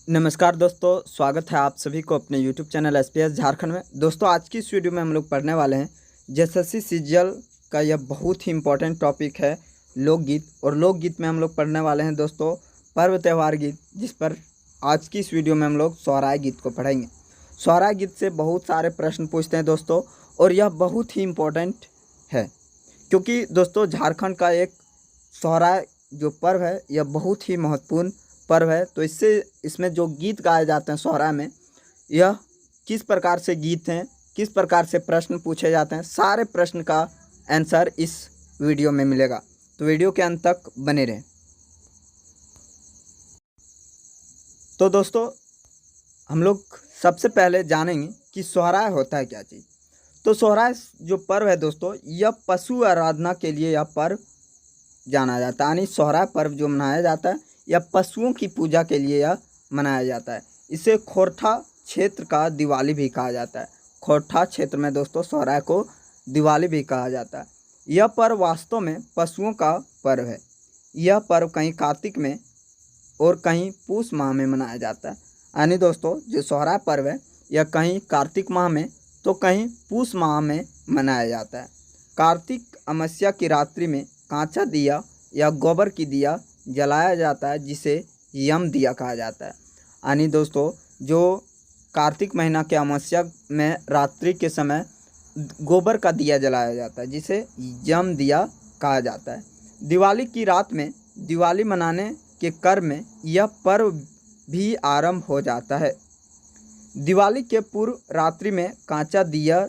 नमस्कार दोस्तों, स्वागत है आप सभी को अपने YouTube चैनल SPS झारखंड में। दोस्तों, आज की इस वीडियो में हम लोग पढ़ने वाले हैं JSSC सीजीएल का यह बहुत ही इम्पोर्टेंट टॉपिक है लोकगीत। और लोकगीत में हम लोग पढ़ने वाले हैं दोस्तों पर्व त्यौहार गीत, जिस पर आज की इस वीडियो में हम लोग सोहराय गीत को पढ़ेंगे। सोहराय गीत से बहुत सारे प्रश्न पूछते हैं दोस्तों, और यह बहुत ही इम्पोर्टेंट है क्योंकि दोस्तों झारखंड का एक सोहराय जो पर्व है यह बहुत ही महत्वपूर्ण पर्व है। तो इसमें जो गीत गाए जाते हैं सोहराय में, यह किस प्रकार से गीत हैं, किस प्रकार से प्रश्न पूछे जाते हैं, सारे प्रश्न का आंसर इस वीडियो में मिलेगा। तो वीडियो के अंत तक बने रहें। तो दोस्तों, हम लोग सबसे पहले जानेंगे कि सोहराय होता है क्या चीज़। तो सोहराय जो पर्व है दोस्तों, यह पशु आराधना के लिए यह पर्व जाना जाता है। यानी सोहराय पर्व जो मनाया जाता है या पशुओं की पूजा के लिए यह मनाया जाता है। इसे खोरठा क्षेत्र का दिवाली भी कहा जाता है। खोरठा क्षेत्र में दोस्तों सोहराय को दिवाली भी कहा जाता है। यह पर्व वास्तव में पशुओं का पर्व है। यह पर्व कहीं कार्तिक में और कहीं पूस माह में मनाया जाता है। यानी दोस्तों जो सोहराय पर्व है यह कहीं कार्तिक माह में तो कहीं पूस माह में मनाया जाता है। कार्तिक अमावस्या की रात्रि में कांचा दिया या गोबर की दिया जलाया जाता है, जिसे यम दिया कहा जाता है। यानी दोस्तों जो कार्तिक महीना के अमावस्या में रात्रि के समय गोबर का दिया जलाया जाता है, जिसे यम दिया कहा जाता है। दिवाली की रात में दिवाली मनाने के क्रम में यह पर्व भी आरंभ हो जाता है। दिवाली के पूर्व रात्रि में कांचा दिया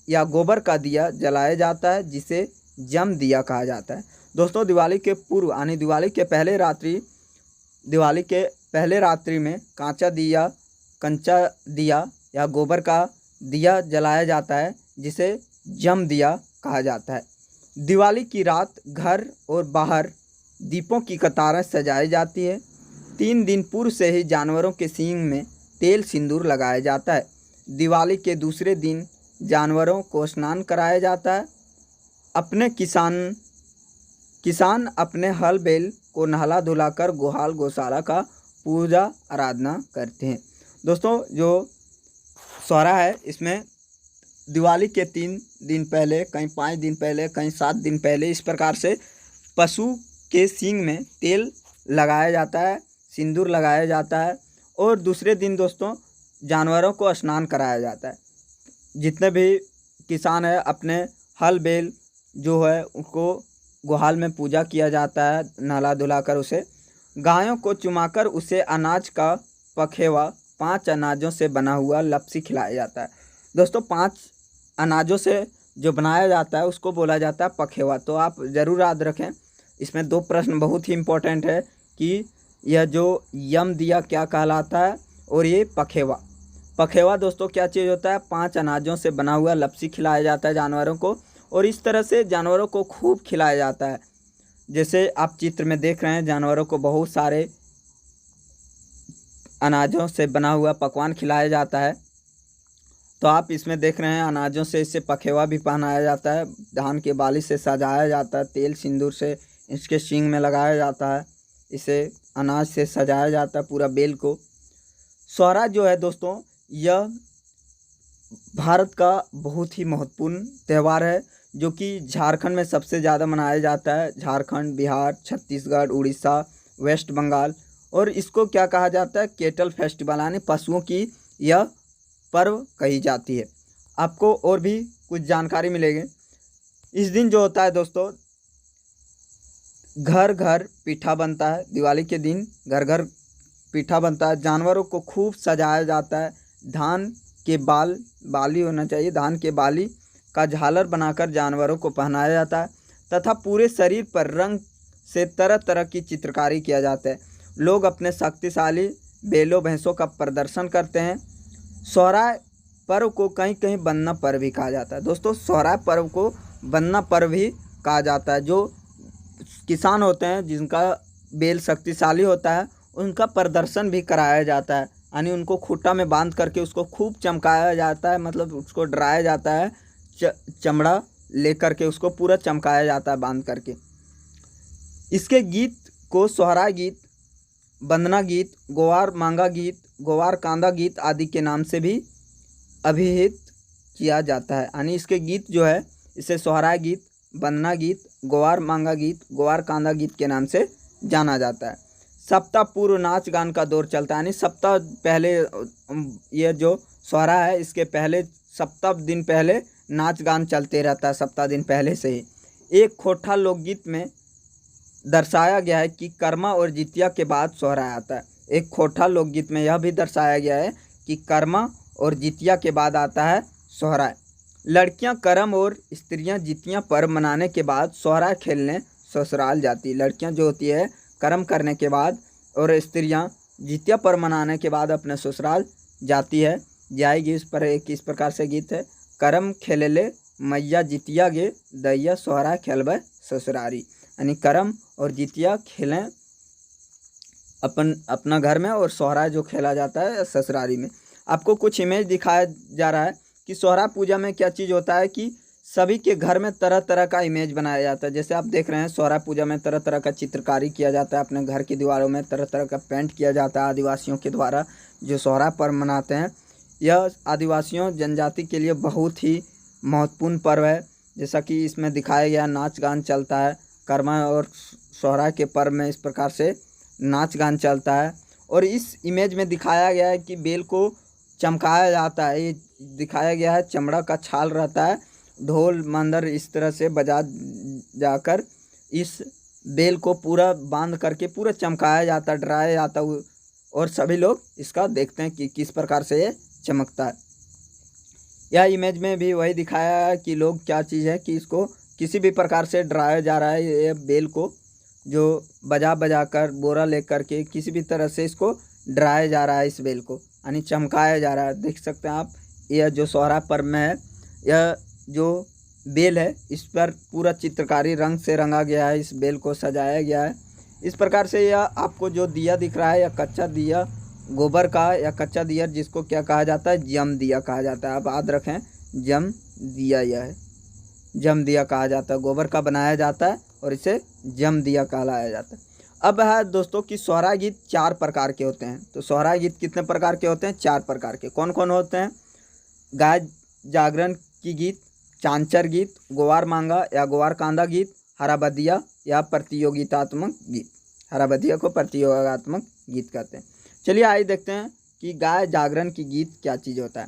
या गोबर का दिया जलाया जाता है, जिसे जम दिया कहा जाता है। दोस्तों दिवाली के पूर्व यानी दिवाली के पहले रात्रि में कंचा दिया या गोबर का दिया जलाया जाता है, जिसे जम दिया कहा जाता है। दिवाली की रात घर और बाहर दीपों की कतारें सजाई जाती है। 3 दिन पूर्व से ही जानवरों के सींग में तेल सिंदूर लगाया जाता है। दिवाली के दूसरे दिन जानवरों को स्नान कराया जाता है। अपने किसान अपने हल बैल को नहला धुलाकर गोहाल गौशाला का पूजा आराधना करते हैं। दोस्तों जो सोहराय है इसमें दिवाली के 3 दिन पहले, कहीं 5 दिन पहले, कहीं 7 दिन पहले इस प्रकार से पशु के सींग में तेल लगाया जाता है, सिंदूर लगाया जाता है। और दूसरे दिन दोस्तों जानवरों को स्नान कराया जाता है। जितने भी किसान है अपने हल बैल जो है उसको गोहाल में पूजा किया जाता है, नहला धुलाकर उसे। गायों को चुमाकर उसे अनाज का पखेवा 5 अनाजों से बना हुआ लपसी खिलाया जाता है। दोस्तों 5 अनाजों से जो बनाया जाता है उसको बोला जाता है पखेवा। तो आप ज़रूर याद रखें, इसमें 2 प्रश्न बहुत ही इम्पोर्टेंट है कि यह जो यम दिया क्या कहलाता है और ये पखेवा दोस्तों क्या चीज़ होता है। 5 अनाजों से बना हुआ लपसी खिलाया जाता है जानवरों को, और इस तरह से जानवरों को खूब खिलाया जाता है। जैसे आप चित्र में देख रहे हैं, जानवरों को बहुत सारे अनाजों से बना हुआ पकवान खिलाया जाता है। तो आप इसमें देख रहे हैं अनाजों से इसे पखेवा भी पहनाया जाता है, धान के बाली से सजाया जाता है, तेल सिंदूर से इसके सींग में लगाया जाता है, इसे अनाज से सजाया जाता है पूरा बेल को। सोहराय जो है दोस्तों यह भारत का बहुत ही महत्वपूर्ण त्यौहार है, जो कि झारखंड में सबसे ज़्यादा मनाया जाता है। झारखंड, बिहार, छत्तीसगढ़, उड़ीसा, वेस्ट बंगाल। और इसको क्या कहा जाता है, केटल फेस्टिवल, यानी पशुओं की यह पर्व कही जाती है। आपको और भी कुछ जानकारी मिलेगी। इस दिन जो होता है दोस्तों घर घर पीठा बनता है। दिवाली के दिन घर घर पीठा बनता है। जानवरों को खूब सजाया जाता है। धान के बाली होना चाहिए, धान के बाली का झालर बनाकर जानवरों को पहनाया जाता है तथा पूरे शरीर पर रंग से तरह तरह की चित्रकारी किया जाता है। लोग अपने शक्तिशाली बैलों भैंसों का प्रदर्शन करते हैं। सोहराय पर्व को कहीं कहीं बन्ना पर्व भी कहा जाता है। दोस्तों सोहराय पर्व को बन्ना पर्व भी कहा जाता है। जो किसान होते हैं जिनका बैल शक्तिशाली होता है उनका प्रदर्शन भी कराया जाता है। यानी उनको खूंटा में बांध करके उसको खूब चमकाया जाता है, मतलब उसको डराया जाता है, चमड़ा लेकर के उसको पूरा चमकाया जाता है बांध करके। इसके गीत को सोहराय गीत वंदना गीत, गोवार मांगा गीत, गोवार कांदा गीत आदि के नाम से भी अभिहित किया जाता है। यानी इसके गीत जो है इसे सोहराय गीत, वंदना गीत, गोवार मांगा गीत, गोवार कांदा गीत के नाम से जाना जाता है। सप्ताह पूर्व नाच गान का दौर चलता है, यानी सप्ताह पहले ये जो सोहरा है इसके पहले सप्ताह दिन पहले नाच गान चलते रहता है, सप्ताह दिन पहले से ही। एक खोठा लोकगीत में दर्शाया गया है कि कर्मा और जितिया के बाद सोहरा आता है। एक खोठा लोकगीत में यह भी दर्शाया गया है कि कर्मा और जितिया के बाद आता है सोहराय। लड़कियां करम और स्त्रियां जितियां पर्व मनाने के बाद सोहराय खेलने ससुराल जाती। लड़कियां जो होती है कर्म करने के बाद और स्त्रियां जितिया पर्व मनाने के बाद अपने ससुराल जाती है, जाएगी। इस पर एक इस प्रकार से गीत है, करम खेलेले मैया जितिया गे, दैया सोहराय खेलबे ससुरारी। यानी करम और जितिया खेलें अपना घर में और सोहराय जो खेला जाता है ससुरारी में। आपको कुछ इमेज दिखाया जा रहा है कि सोहरा पूजा में क्या चीज़ होता है कि सभी के घर में तरह तरह का इमेज बनाया जाता है। जैसे आप देख रहे हैं सोहरा पूजा में तरह तरह का चित्रकारी किया जाता है, अपने घर की दीवारों में तरह तरह का पेंट किया जाता है आदिवासियों के द्वारा जो सोहरा पर्व मनाते हैं। यह आदिवासियों जनजाति के लिए बहुत ही महत्वपूर्ण पर्व है। जैसा कि इसमें दिखाया गया नाच गान चलता है, कर्मा और सोहरा के पर्व में इस प्रकार से नाच गान चलता है। और इस इमेज में दिखाया गया है कि बेल को चमकाया जाता है, ये दिखाया गया है चमड़ा का छाल रहता है, ढोल मंदर इस तरह से बजा जाकर इस बेल को पूरा बांध करके पूरा चमकाया जाता है, डराया जाता है और सभी लोग इसका देखते हैं कि किस प्रकार से ये चमकता है। यह इमेज में भी वही दिखाया है कि लोग क्या चीज़ है कि इसको किसी भी प्रकार से डराया जा रहा है। ये बेल को जो बजा बजा कर बोरा लेकर के किसी भी तरह से इसको डराया जा रहा है, इस बेल को यानी चमकाया जा रहा है। देख सकते हैं आप, यह जो सोहरा पर्व में है, यह जो बेल है इस पर पूरा चित्रकारी रंग से रंगा गया है, इस बेल को सजाया गया है। इस प्रकार से यह आपको जो दिया दिख रहा है या कच्चा दिया गोबर का या कच्चा दिया जिसको क्या कहा जाता है, जम दिया कहा जाता है। आप याद रखें, जम दिया यह है, जम दिया कहा जाता है। गोबर का बनाया जाता है और इसे जम दिया कहलाया जाता है। अब है दोस्तों कि सोहराय गीत 4 प्रकार के होते हैं। तो सोहराय गीत कितने प्रकार के होते हैं? 4 प्रकार के। कौन कौन होते हैं? गाय जागरण की गीत, चांचर गीत, गोवार मांगा या गोवार कांदा गीत, हराबदिया या प्रतियोगितात्मक गीत। हराबदिया को प्रतियोगितात्मक गीत कहते हैं। चलिए आइए देखते हैं कि गाय जागरण की गीत क्या चीज़ होता है।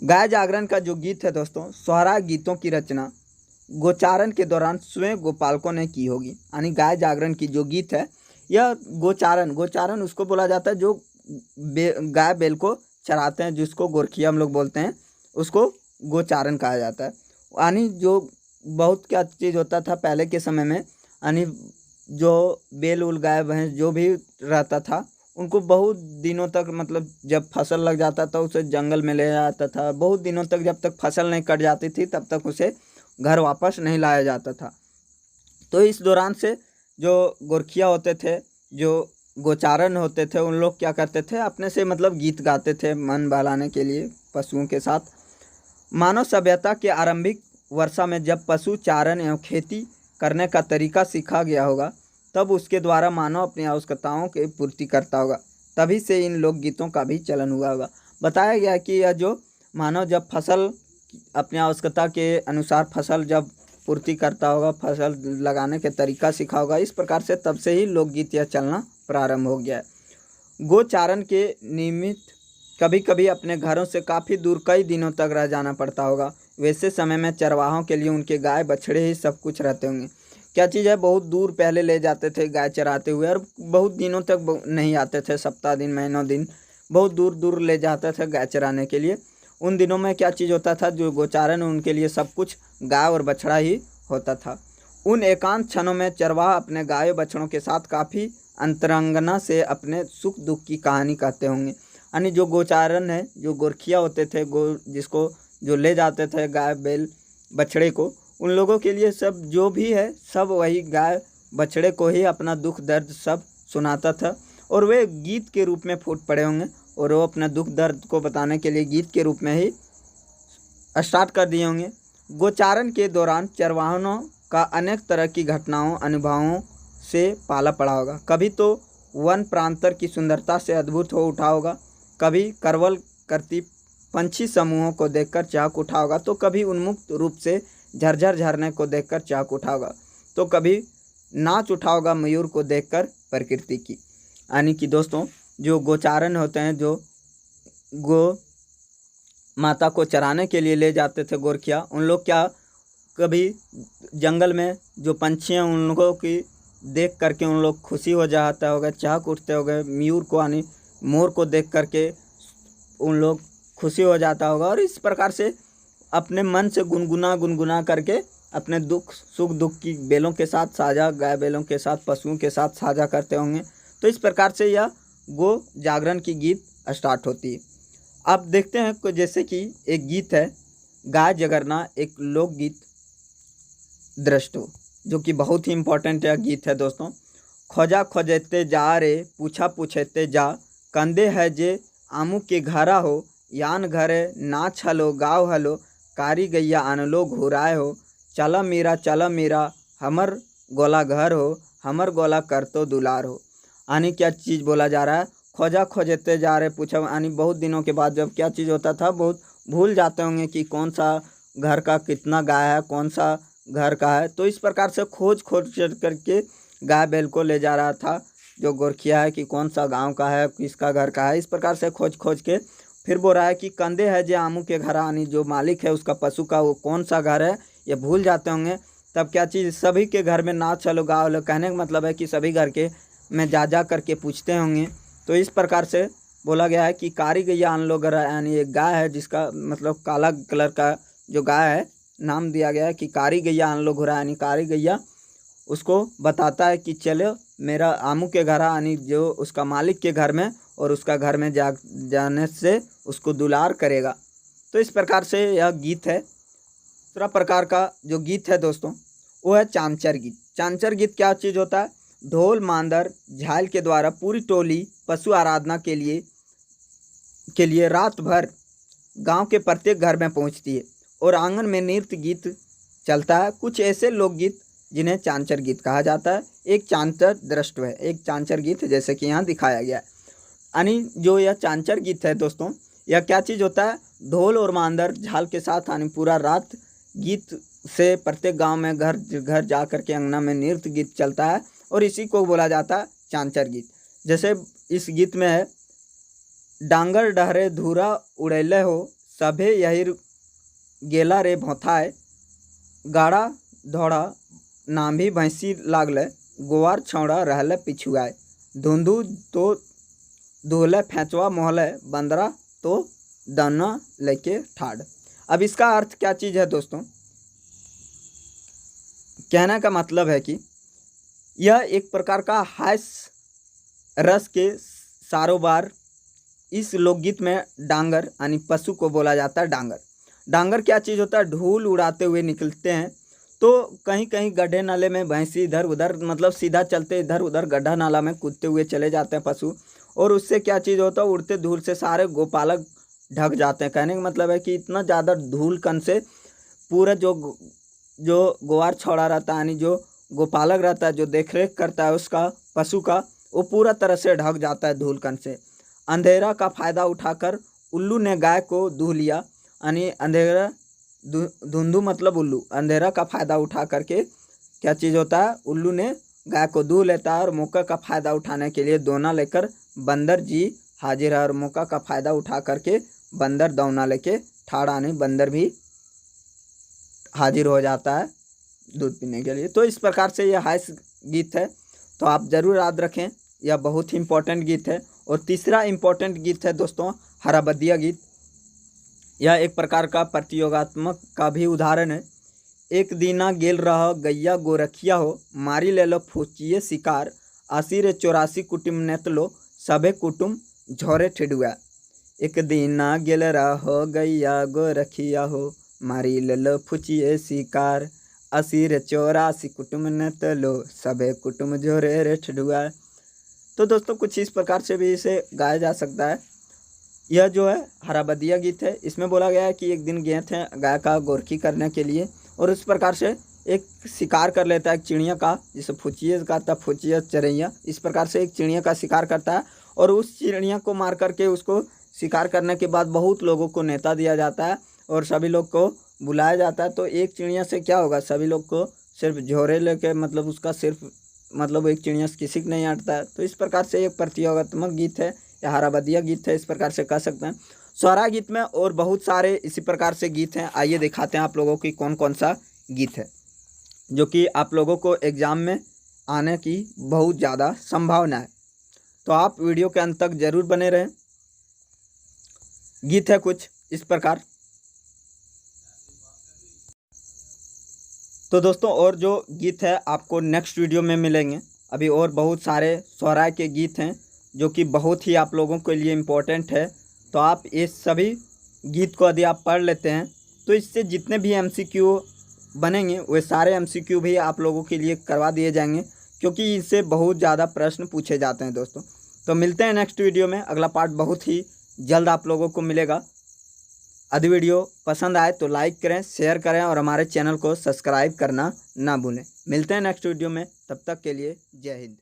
गाय जागरण का जो गीत है दोस्तों, सोहराय गीतों की रचना गोचारण के दौरान स्वयं गोपालकों ने की होगी। यानी गाय जागरण की जो गीत है यह गोचारण उसको बोला जाता है जो गाय बैल को चराते हैं, जिसको गोरखिया हम लोग बोलते हैं, उसको गोचारण कहा जाता है। यानी जो बहुत क्या चीज़ होता था पहले के समय में, यानी जो बैल उल गाय भैंस जो भी रहता था उनको बहुत दिनों तक, मतलब जब फसल लग जाता था उसे जंगल में ले जाता था। बहुत दिनों तक, जब तक फसल नहीं कट जाती थी तब तक उसे घर वापस नहीं लाया जाता था। तो इस दौरान से जो गोरखिया होते थे, जो गोचारण होते थे, उन लोग क्या करते थे, अपने से मतलब गीत गाते थे मन बहलाने के लिए पशुओं के साथ। मानव सभ्यता के आरंभिक वर्षा में जब पशु चारण एवं खेती करने का तरीका सीखा गया होगा तब उसके द्वारा मानव अपनी आवश्यकताओं की पूर्ति करता होगा। तभी से इन लोकगीतों का भी चलन हुआ होगा। बताया गया कि यह जो मानव जब फसल अपनी आवश्यकता के अनुसार फसल जब पूर्ति करता होगा, फसल लगाने के तरीका सीखा होगा, इस प्रकार से तब से ही लोकगीत यह चलना प्रारंभ हो गया है। गोचारण के निमित्त कभी कभी अपने घरों से काफ़ी दूर कई दिनों तक रह जाना पड़ता होगा। वैसे समय में चरवाहों के लिए उनके गाय बछड़े ही सब कुछ रहते होंगे। क्या चीज़ है, बहुत दूर पहले ले जाते थे गाय चराते हुए और बहुत दिनों तक नहीं आते थे, सप्ताह दिन महीनों दिन बहुत दूर दूर ले जाते थे गाय चराने के लिए। उन दिनों में क्या चीज़ होता था, जो गोचारण उनके लिए सब कुछ गाय और बछड़ा ही होता था। उन एकांत क्षणों में चरवाहा अपने गायों बछड़ों के साथ काफ़ी अंतरंगना से अपने सुख दुख की कहानी कहते होंगे। यानी जो गोचारण है, जो गोरखिया होते थे, जिसको जो ले जाते थे गाय बैल बछड़े को, उन लोगों के लिए सब जो भी है सब वही गाय बछड़े को ही अपना दुख दर्द सब सुनाता था और वे गीत के रूप में फूट पड़े होंगे और वो अपना दुख दर्द को बताने के लिए गीत के रूप में ही स्टार्ट कर दिए होंगे। गोचारण के दौरान चरवाहों का अनेक तरह की घटनाओं अनुभवों से पाला पड़ा होगा। कभी तो वन प्रांतर की सुंदरता से अद्भुत हो उठा होगा, कभी करवल करती पंछी समूहों को देखकर चहक उठा होगा, तो कभी उन्मुक्त रूप से झरझर झरने को देखकर चहक उठा होगा, तो कभी नाच उठा होगा मयूर को देखकर प्रकृति की। यानी कि दोस्तों जो गोचारण होते हैं, जो गो माता को चराने के लिए ले जाते थे गोरखिया, उन लोग क्या कभी जंगल में जो पंछी हैं उन लोगों की देख करके उन लोग खुशी हो जाते होगा, चहक उठते हो गए, मयूर को यानी मोर को देख करके उन लोग खुशी हो जाता होगा, और इस प्रकार से अपने मन से गुनगुना करके अपने दुख सुख दुख की बैलों के साथ साझा, गाय बैलों के साथ, पशुओं के साथ साझा करते होंगे। तो इस प्रकार से यह गो जागरण की गीत स्टार्ट होती है। अब देखते हैं को जैसे कि एक गीत है गाय जगरना, एक लोकगीत दृष्टो, जो कि बहुत ही इम्पोर्टेंट यह गीत है दोस्तों। खोजा खोजते जा रे पूछा पूछते जा, कंदे है जे आमू के घरा हो, यान घरे नाच हलो गाँव हलो, कारी गैया आनलो घुराए हो, चला मेरा हमर गोला घर हो, हमर गोला कर तो दुलार हो। यानी क्या चीज़ बोला जा रहा है, खोजा खोजते जा रहे पूछा, यानी बहुत दिनों के बाद जब क्या चीज़ होता था, बहुत भूल जाते होंगे कि कौन सा घर का कितना गाय है, कौन सा घर का है। तो इस प्रकार से खोज करके गाय बैल को ले जा रहा था जो गोरखिया है कि कौन सा गांव का है, किसका घर का है। इस प्रकार से खोज के फिर बोल रहा है कि कंधे है जे आमू के घर, यानी जो मालिक है उसका पशु का वो कौन सा घर है, ये भूल जाते होंगे। तब क्या चीज़ सभी के घर में नाच चलो गाँव लो, कहने का मतलब है कि सभी घर के में जा करके पूछते होंगे। तो इस प्रकार से बोला गया है कि कारी गैया आन लो घर, यानी एक गाय है जिसका मतलब काला कलर का जो गाय है, नाम दिया गया है कि कारी गैया आन लो घुरा, यानी कारी गैया उसको बताता है कि चलो मेरा आमू के घर, यानी जो उसका मालिक के घर में, और उसका घर में जाने से उसको दुलार करेगा। तो इस प्रकार से यह गीत है। दूसरा प्रकार का जो गीत है दोस्तों वो है चांचर गीत। चांचर गीत क्या चीज़ होता है, ढोल मांदर झाल के द्वारा पूरी टोली पशु आराधना के लिए रात भर गांव के प्रत्येक घर में पहुंचती है और आंगन में नृत्य गीत चलता है। कुछ ऐसे लोकगीत जिन्हें चांचर गीत कहा जाता है। एक चांचर दृष्ट है, एक चांचर गीत जैसे कि यहाँ दिखाया गया है। यानी जो यह चांचर गीत है दोस्तों, यह क्या चीज़ होता है, ढोल और मांदर झाल के साथ यानी पूरा रात गीत से प्रत्येक गांव में घर घर जा कर के अंगना में नृत्य गीत चलता है, और इसी को बोला जाता है चांचर गीत। जैसे इस गीत में है, डांगर डहरे धूरा उड़ैले हो, सभे यही गेला रे भौथाए, गाड़ा धोड़ा नाभी भैंसी लागले, गोवार छौड़ा रहले पिछुआए, धुंधु तो धोले फेंचवा मोहले, बंदरा तो दाना लेके ठाड़। अब इसका अर्थ क्या चीज़ है दोस्तों, कहने का मतलब है कि यह एक प्रकार का हास्य रस के सारोबार। इस लोकगीत में डांगर यानी पशु को बोला जाता है डांगर। डांगर क्या चीज़ होता है, ढूल उड़ाते हुए निकलते हैं। तो कहीं कहीं गड्ढे नाले में भैंसी इधर उधर मतलब सीधा चलते इधर उधर गड्ढा नाला में कूदते हुए चले जाते हैं पशु, और उससे क्या चीज़ होता है, उड़ते धूल से सारे गोपालक ढक जाते हैं। कहने का मतलब है कि इतना ज़्यादा धूल कण से पूरा जो गोवार छौड़ा रहता है, यानी जो गोपालक रहता है, जो देखरेख करता है उसका पशु का, वो पूरा तरह से ढक जाता है धूल कण से। अंधेरा का फ़ायदा उठाकर उल्लू ने गाय को दूह लिया, यानी अंधेरा धुंधु मतलब उल्लू, अंधेरा का फ़ायदा उठा करके क्या चीज़ होता है, उल्लू ने गाय को दूह लेता है, और मौका का फ़ायदा उठाने के लिए दोना लेकर बंदर जी हाजिर है, और मौका का फ़ायदा उठा करके बंदर दौना लेके ठाड़ा नहीं, बंदर भी हाजिर हो जाता है दूध पीने के लिए। तो इस प्रकार से यह हास्य गीत है, तो आप ज़रूर याद रखें, यह बहुत ही इम्पोर्टेंट गीत है। और तीसरा इम्पोर्टेंट गीत है दोस्तों हराबदिया गीत। यह एक प्रकार का प्रतियोगात्मक का भी उदाहरण है। एक दीना गेल रह गैया गोरखिया हो, मारी ले लो फूचिए शिकार, आसिर 84 कुटुम नेतलो, सभे कुटुम झोरे ठिडुआ। एक दीना गेल रह गैया गोरखिया हो, मारी ले लो फूचिए शिकार, आसिर 84 कुटुम नेतलो, सभे कुटुम झोरे रे ठिडुआ। तो दोस्तों कुछ इस प्रकार से भी इसे गाया जा सकता है। यह जो है हराबदिया गीत है, इसमें बोला गया है कि एक दिन गए थे गाय का गोरखी करने के लिए, और इस प्रकार से एक शिकार कर लेता है एक चिड़िया का, जिसे फुचिया कहता है, फुचिया चरैया। इस प्रकार से एक चिड़िया का शिकार करता है और उस चिड़िया को मार करके उसको शिकार करने के बाद बहुत लोगों को नेता दिया जाता है और सभी लोग को बुलाया जाता है। तो एक चिड़िया से क्या होगा, सभी लोग को सिर्फ झोरे लेके मतलब उसका सिर्फ मतलब एक चिड़िया से किसी को नहीं हटता है। तो इस प्रकार से एक प्रतियोगात्मक गीत है या हराबदिया गीत है, इस प्रकार से कह सकते हैं। सोहराय गीत में और बहुत सारे इसी प्रकार से गीत हैं। आइए दिखाते हैं आप लोगों की कौन कौन सा गीत है जो कि आप लोगों को एग्ज़ाम में आने की बहुत ज़्यादा संभावना है। तो आप वीडियो के अंत तक ज़रूर बने रहें। गीत है कुछ इस प्रकार। तो दोस्तों और जो गीत है आपको नेक्स्ट वीडियो में मिलेंगे। अभी और बहुत सारे सोहराय के गीत हैं जो कि बहुत ही आप लोगों के लिए इम्पोर्टेंट है। तो आप ये सभी गीत को यदि आप पढ़ लेते हैं तो इससे जितने भी MCQ बनेंगे वे सारे MCQ भी आप लोगों के लिए करवा दिए जाएंगे, क्योंकि इससे बहुत ज़्यादा प्रश्न पूछे जाते हैं दोस्तों। तो मिलते हैं नेक्स्ट वीडियो में। अगला पार्ट बहुत ही जल्द आप लोगों को मिलेगा। यदि वीडियो पसंद आए तो लाइक करें, शेयर करें और हमारे चैनल को सब्सक्राइब करना ना भूलें। मिलते हैं नेक्स्ट वीडियो में, तब तक के लिए जय हिंद।